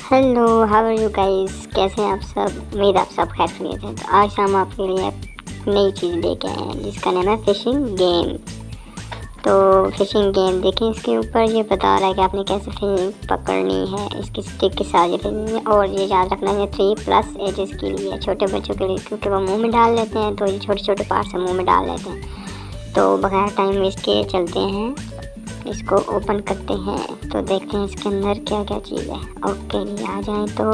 Hello, how are you guys? कैसे हैं आप सब? उम्मीद आप सब खैरियत हैं। तो आज हम आपके लिए नई चीज़ लेके आए हैं जिसका नाम है फिशिंग गेम। तो फिशिंग गेम देखें, इसके ऊपर ये बता रहा है कि आपने कैसे फिश पकड़नी है इसकी स्टिक के साथ फिशिंग। और ये याद रखना है 3+ एजेस के लिए, छोटे बच्चों के लिए, क्योंकि वो मुँह में डाल लेते हैं। तो ये छोटे छोटे पार्ट्स मुँह में डाल लेते हैं। तो बगैर टाइम वेस्ट के चलते हैं, इसको ओपन करते हैं। तो देखते हैं इसके अंदर क्या क्या चीज़ है। ओके जी, आ जाएं तो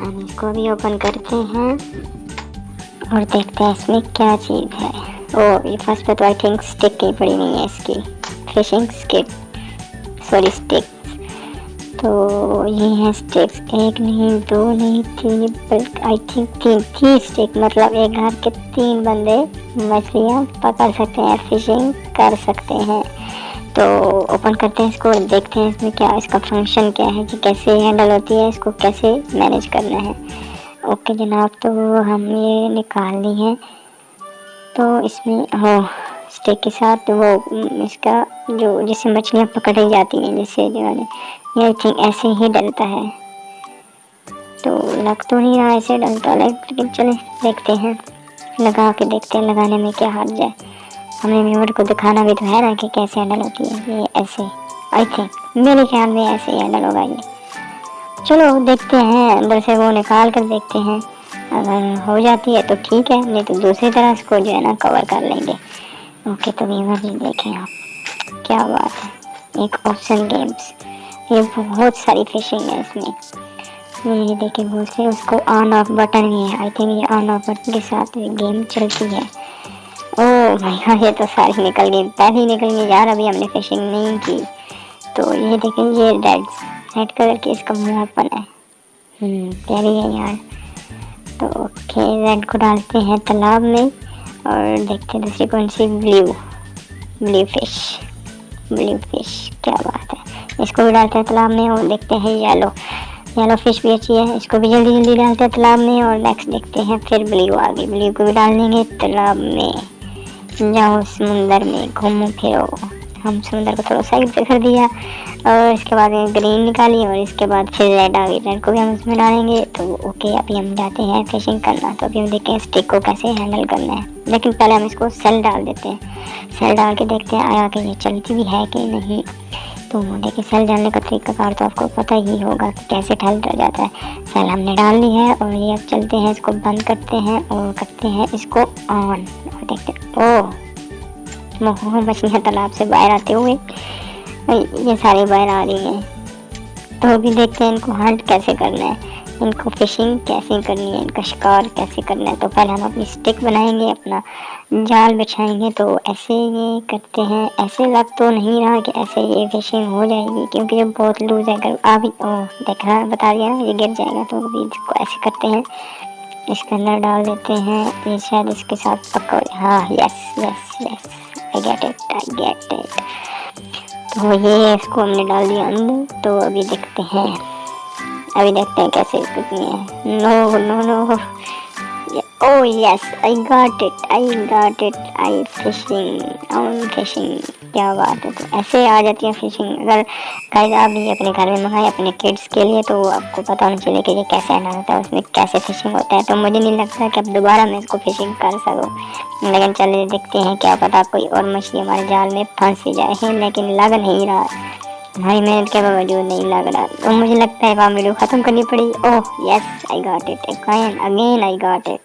हम इसको भी ओपन करते हैं और देखते हैं इसमें क्या चीज़ है। ओह, ये फर्स्ट पे तो आई थिंक स्टिक ही पड़ी हुई है इसकी, फिशिंग स्टिक, सॉरी स्टिक। तो ये हैं स्टिक्स, एक नहीं, दो नहीं, तीन, बल्कि आई थिंक तीन स्टिक, मतलब एक घर के 3 बंदे मछलियाँ पकड़ सकते हैं, फिशिंग कर सकते हैं। तो ओपन करते हैं इसको और देखते हैं इसमें क्या, इसका फंक्शन क्या है, कि कैसे हैंडल होती है, इसको कैसे मैनेज करना है। ओके जनाब, तो हम ये निकाल ली है। तो इसमें हो स्टिक के साथ वो इसका जो जिससे मछलियाँ पकड़ी जाती हैं, जैसे जो है ये थिंक ऐसे ही डलता है। तो लग तो नहीं रहा ऐसे डलता, लेकिन चले देखते हैं, लगा के देखते हैं, लगाने में क्या हर्ज है। हमें व्यूअर को दिखाना भी तो है ना कि कैसे हैंडल होती है। ये ऐसे आई थिंक, मेरे ख्याल में ऐसे ही हैंडल होगा ये। चलो देखते हैं, अंदर से वो निकाल कर देखते हैं। अगर हो जाती है तो ठीक है, नहीं तो दूसरी तरह इसको जो है ना कवर कर लेंगे। ओके, तो व्यूअर जी देखें आप, क्या बात है, एक ऑप्शन गेम्स, ये बहुत सारी फिशिंग है इसमें। ये देखें बहुत से, उसको ऑन ऑफ बटन भी है। आई थिंक ये ऑन ऑफ बटन के साथ ये गेम चलती है। ओह माय गॉड, ये तो सारी निकल गई, पहले ही निकल गई यार, अभी हमने फिशिंग नहीं की। तो ये देखें, ये रेड कलर की इसका मुंह ओपन है, प्यारी है यार। तो ओके, रेड को डालते हैं तालाब में और देखते हैं दूसरी कौन सी, ब्लू फिश, क्या बात है। इसको भी डालते हैं तालाब में और देखते हैं येलो फिश भी अच्छी है, इसको भी जल्दी जल्दी डालते हैं तालाब में। और नेक्स्ट देखते हैं फिर ब्लू आ गई, ब्लू को भी डाल देंगे तालाब में। जाओ समुंदर में घूमो फिरो, हम समुंदर को थोड़ा साइड पे कर दिया। और इसके बाद ग्रीन निकाली और इसके बाद फिर रेड आ गई, रेड को भी हम उसमें डालेंगे। तो ओके, अभी हम जाते हैं फिशिंग करना। तो अभी हम देखते हैं स्टिक को कैसे हैंडल करना है, लेकिन पहले हम इसको सेल डाल देते हैं। सेल डाल के देखते हैं आया कि ये चलती भी है कि नहीं। तो देखिए, सेल डालने का तरीकाकार तो आपको पता ही होगा कि कैसे ठल जाता है। सेल हमने डाल ली है और ये अब चलते हैं, इसको बंद करते हैं और करते हैं इसको ऑन। और देखते हैं, ओह मछलियाँ तालाब से बाहर आते हुए, ये सारी बाहर आ रही हैं। तो अभी देखते हैं इनको हंट कैसे करना है, इनको फिशिंग कैसे करनी है, इनका शिकार कैसे करना है। तो पहले हम अपनी स्टिक बनाएंगे, अपना जाल बिछाएंगे। तो ऐसे ये करते हैं, ऐसे लग तो नहीं रहा कि ऐसे ये फिशिंग हो जाएगी, क्योंकि ये बहुत लूज है। अगर अभी देखना बता दिया ना, ये गिर जाएगा। तो अभी इसको ऐसे करते हैं, इसके अंदर डाल देते हैं, ये शायद इसके साथ पकड़, हाँ यस आई गेट इट। तो ये इसको हमने डाल दिया अंदर। तो अभी देखते हैं कैसे कितनी है। No, oh yes, I got it, I fishing, क्या बात है। तो ऐसे आ जाती है फिशिंग। अगर गाइस आप भी अपने घर में मंगाए अपने किड्स के लिए, तो आपको पता होना चाहिए कि ये कैसे आना होता है, उसमें कैसे फिशिंग होता है। तो मुझे नहीं लगता कि अब दोबारा मैं इसको फिशिंग कर सकूँ, लेकिन चलिए देखते हैं, क्या पता कोई और मछली हमारे जाल में फंस ही जाए। लेकिन लग नहीं रहा, हमारी मेहनत के बावजूद नहीं लग रहा। तो मुझे लगता है वहाँ वीडियो ख़त्म करनी पड़ी। ओह yes, I got it, again I got it.